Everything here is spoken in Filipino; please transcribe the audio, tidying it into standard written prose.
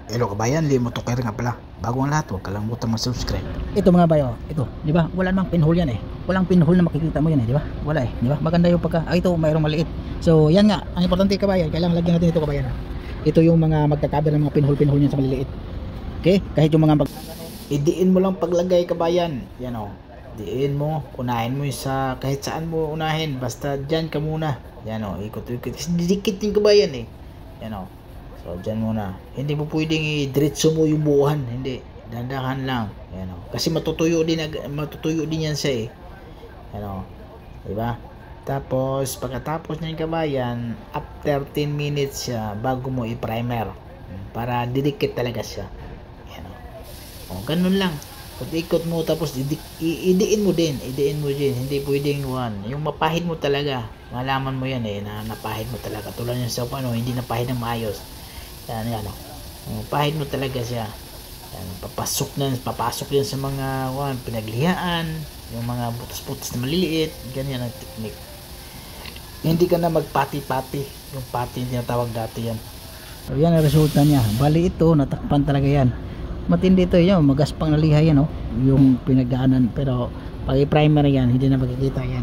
Hello kabayan, Limo Toker nga pala. Bago ang lahat, huwag kalimutan mag-subscribe. Ito mga bayo, ito, di ba? Wala namang pinhole yan eh. Walang pinhole na makikita mo yan eh, di ba? Wala eh, di ba? Maganda yung pagka, ito mayroong maliit. So, yan nga, ang importante kabayan, kailangan lagyan natin ito kabayan. Ito yung mga magkakaber ng mga pinhole niyan sa maliliit. Okay? Kahit yung mga Idiin mo lang paglagay kabayan. Yan o. Diin mo, unahin mo yung sa kahit saan mo unahin. Basta dyan ka muna. Yan o, ikot-ikot. Kasi didikit yung kabayan eh. Yan o. So, dyan muna. Hindi mo pwedeng i-diretso mo yung buuhan. Hindi. Dandahan lang. Yan o. Kasi matutuyo din yan siya eh. Yan o. Diba? Tapos, pagkatapos ng kabayan, after 10 minutes siya, bago mo i-primer. Para didikit talaga siya. Yan o. O, ganun lang. Ikot mo, tapos idiin mo din. Hindi pwedeng yung mapahid mo talaga. Malaman mo yan eh, na napahid mo talaga. Tulad yung sa hindi napahid ng maayos. Yan o. Pahid mo talaga siya. Yan, papasok yan sa mga pinaglihaan, yung mga butas-butas na maliliit. Ganyan ang technique. Hindi ka na magpati-pati. Yung pati yung tinatawag dati yan. So, yan ang resulta niya. Bali ito, natakpan talaga yan. Matindi ito yun, magaspang na liha yan oh. Yung pinagdaanan, pero pag i-primer yan, hindi na makikita yan.